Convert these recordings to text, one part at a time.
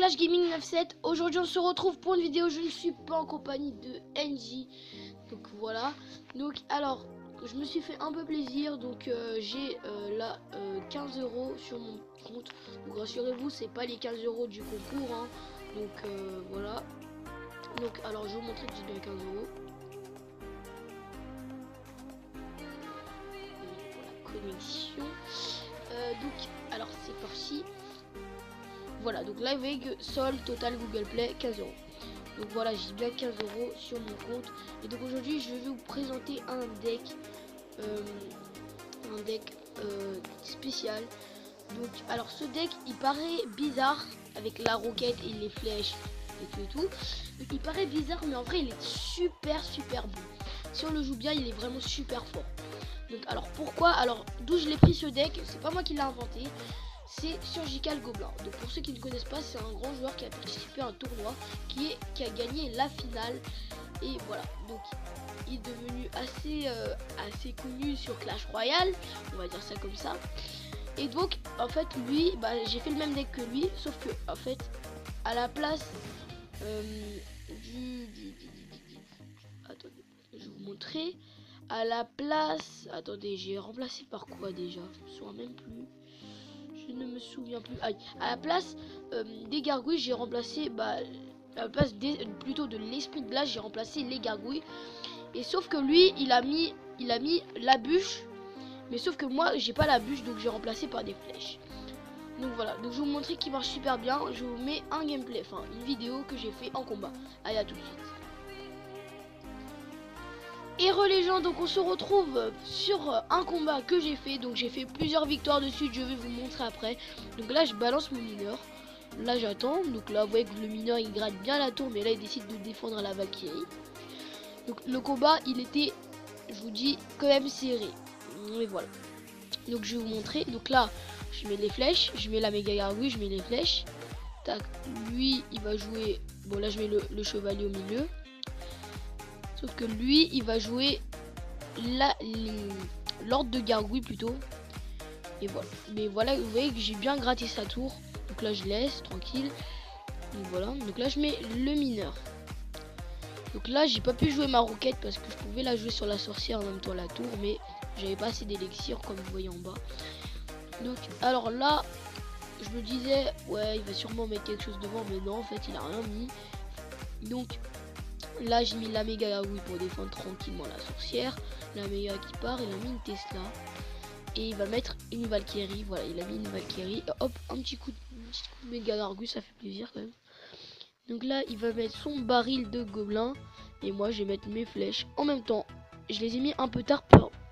Flash Gaming 97. Aujourd'hui on se retrouve pour une vidéo. Je ne suis pas en compagnie de NJ. Donc voilà. Donc alors je me suis fait un peu plaisir. Donc j'ai là 15 € sur mon compte. Donc rassurez-vous, c'est pas les 15 € du concours hein. Donc voilà. Donc alors je vais vous montrer que j'ai bien 15 €. Pour la connexion. Donc alors c'est parti. Voilà, donc là vous voyez que solde total Google Play 15 €. Donc voilà, j'ai bien 15 € sur mon compte. Et donc aujourd'hui je vais vous présenter un deck spécial. Donc alors ce deck il paraît bizarre avec la roquette et les flèches et tout. Donc, il paraît bizarre mais en vrai il est super bon. Si on le joue bien il est vraiment super fort. Donc alors pourquoi, alors d'où je l'ai pris ce deck, c'est pas moi qui l'ai inventé, c'est Surgical Goblin. Donc pour ceux qui ne connaissent pas, c'est un grand joueur qui a participé à un tournoi qui a gagné la finale. Et voilà, donc il est devenu assez connu sur Clash Royale, on va dire ça comme ça. Et donc en fait lui, j'ai fait le même deck que lui, sauf que en fait à la place attendez, je vais vous montrer. À la place, attendez, j'ai remplacé par quoi déjà? Je me souviens même plus. Je ne me souviens plus. Aïe. À la place des gargouilles, j'ai remplacé, à la place plutôt de l'esprit de glace, j'ai remplacé les gargouilles. Et sauf que lui, il a mis la bûche, mais sauf que moi, j'ai pas la bûche, donc j'ai remplacé par des flèches. Donc voilà. Donc je vais vous montrer qu'il marche super bien. Je vous mets un gameplay, enfin une vidéo que j'ai fait en combat. Allez, à tout de suite. Et les gens, donc on se retrouve sur un combat que j'ai fait. Donc j'ai fait plusieurs victoires dessus, je vais vous montrer après. Donc là je balance mon mineur. Là j'attends, donc là vous voyez que le mineur il gratte bien la tour, mais là il décide de défendre la Valkyrie. Donc le combat il était, je vous dis, quand même serré. Mais voilà. Donc je vais vous montrer. Donc là je mets les flèches, je mets la méga gargouille, je mets les flèches. Tac, lui il va jouer, bon là je mets le chevalier au milieu. Sauf que lui, il va jouer l'ordre de gargouille plutôt. Et voilà. Mais voilà, vous voyez que j'ai bien gratté sa tour. Donc là, je laisse tranquille. Donc voilà. Donc là, je mets le mineur. Donc là, j'ai pas pu jouer ma roquette parce que je pouvais la jouer sur la sorcière en même temps la tour. Mais j'avais pas assez d'élixir comme vous voyez en bas. Donc alors là, je me disais, ouais, il va sûrement mettre quelque chose devant. Mais non, en fait, il a rien mis. Donc là j'ai mis la méga gargouille pour défendre tranquillement la sorcière. La méga qui part, il a mis une Tesla. Et il va mettre une Valkyrie. Voilà, il a mis une Valkyrie. Et hop, un petit coup de méga gargouille, ça fait plaisir quand même. Donc là, il va mettre son baril de gobelin. Et moi, je vais mettre mes flèches en même temps. Je les ai mis un peu tard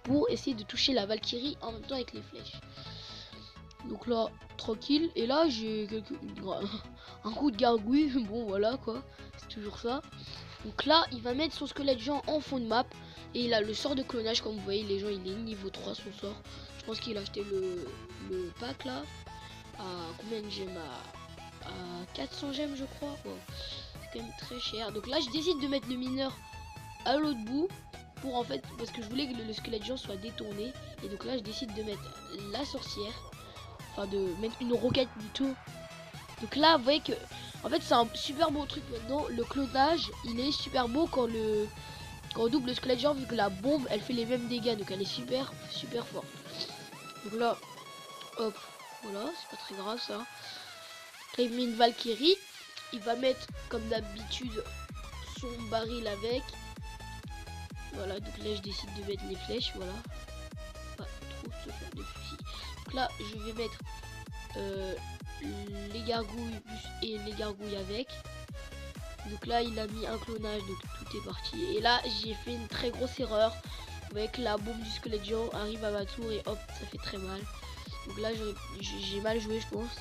pour essayer de toucher la Valkyrie en même temps avec les flèches. Donc là, tranquille. Et là, j'ai un coup de gargouille. Bon, voilà quoi. C'est toujours ça. Donc là, il va mettre son squelette géant en fond de map. Et il a le sort de clonage, comme vous voyez, les gens, il est niveau 3 son sort. Je pense qu'il a acheté le pack là. À combien de gemmes? À 400 gemmes, je crois. Wow. C'est quand même très cher. Donc là, je décide de mettre le mineur à l'autre bout. Pour en fait, parce que je voulais que le squelette géant soit détourné. Et donc là, je décide de mettre la sorcière. Enfin, de mettre une roquette plutôt. Donc là, vous voyez que, en fait, c'est un super beau truc maintenant. Le clonage, il est super beau quand on double le squelette géant, vu que la bombe, elle fait les mêmes dégâts. Donc elle est super forte. Donc là, hop, voilà, c'est pas très grave ça. Là, il met une Valkyrie. Il va mettre, comme d'habitude, son baril avec. Voilà, donc là, je décide de mettre les flèches, voilà. Pas trop se faire de soucis. Donc là, je vais mettre les gargouilles et les gargouilles avec. Donc là il a mis un clonage, donc tout est parti. Et là j'ai fait une très grosse erreur. Vous voyez que la bombe du squelette géant arrive à ma tour et hop, ça fait très mal. Donc là j'ai mal joué, je pense.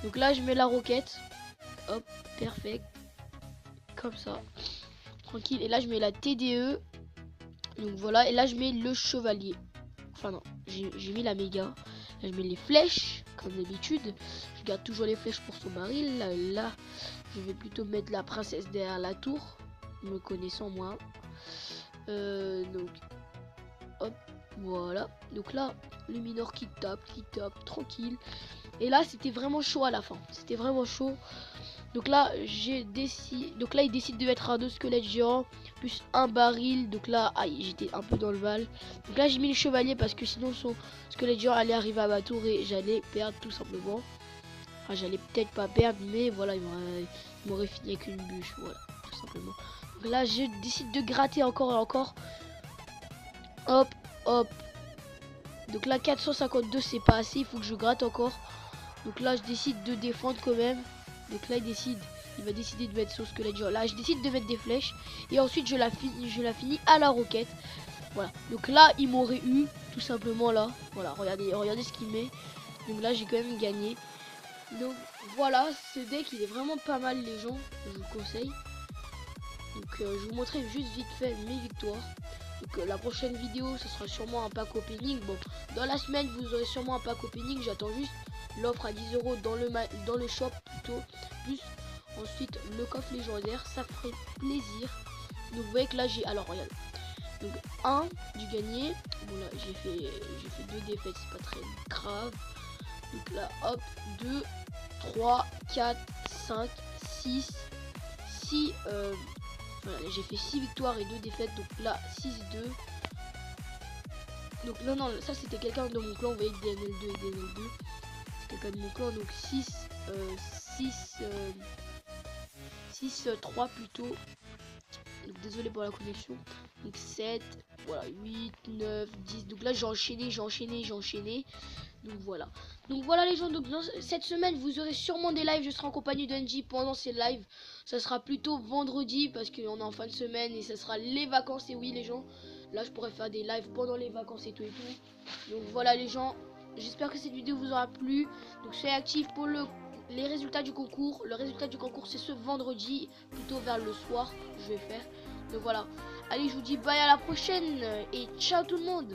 Donc là je mets la roquette. Hop, perfect. Comme ça, tranquille. Et là je mets la TDE. Donc voilà, et là je mets le chevalier. Enfin non, j'ai mis la méga. Là je mets les flèches, comme d'habitude. Je garde toujours les flèches pour son baril. Là, je vais plutôt mettre la princesse derrière la tour, me connaissant moi. Donc, hop, voilà. Donc là, le mineur qui tape, tranquille. Et là c'était vraiment chaud à la fin. C'était vraiment chaud. Donc là il décide de mettre un 2 squelettes géants plus un baril. Donc là aïe, j'étais un peu dans le mal. Donc là j'ai mis le chevalier parce que sinon son squelette géant allait arriver à ma tour et j'allais perdre tout simplement. Enfin j'allais peut-être pas perdre, mais voilà, il m'aurait fini avec une bûche, voilà, tout simplement. Donc là je décide de gratter encore et encore. Hop, hop. Donc là 452 c'est pas assez, il faut que je gratte encore. Donc là je décide de défendre quand même. Donc là il va décider de mettre son squelette géant. Là je décide de mettre des flèches. Et ensuite je la finis à la roquette. Voilà. Donc là il m'aurait eu tout simplement là. Voilà, regardez ce qu'il met. Donc là j'ai quand même gagné. Donc voilà, ce deck il est vraiment pas mal les gens. Je vous le conseille. Donc je vous montrerai juste vite fait mes victoires. Donc la prochaine vidéo ce sera sûrement un pack opening. Bon, dans la semaine vous aurez sûrement un pack opening. J'attends juste l'offre à 10 € dans le shop plutôt. Plus ensuite le coffre légendaire, ça ferait plaisir. Donc vous voyez que là j'ai, alors regarde. Donc 1 du gagné. Bon là j'ai fait 2 défaites, c'est pas très grave. Donc là hop, 2, 3, 4, 5, 6, voilà, j'ai fait 6 victoires et 2 défaites. Donc là 6-2. Donc non, ça c'était quelqu'un de mon clan, vous voyez, DNL2 et DNL2. C'est quelqu'un de mon clan, donc 6-3 plutôt. Donc désolé pour la connexion. Donc 7, voilà, 8, 9, 10. Donc là j'ai enchaîné. Donc voilà les gens, donc dans cette semaine vous aurez sûrement des lives, je serai en compagnie de NJ pendant ces lives. Ça sera plutôt vendredi parce qu'on est en fin de semaine et ça sera les vacances. Et oui les gens, là je pourrais faire des lives pendant les vacances et tout. Donc voilà les gens, j'espère que cette vidéo vous aura plu. Donc soyez actifs pour les résultats du concours. Le résultat du concours c'est ce vendredi, plutôt vers le soir je vais faire. Donc voilà, allez je vous dis bye à la prochaine et ciao tout le monde.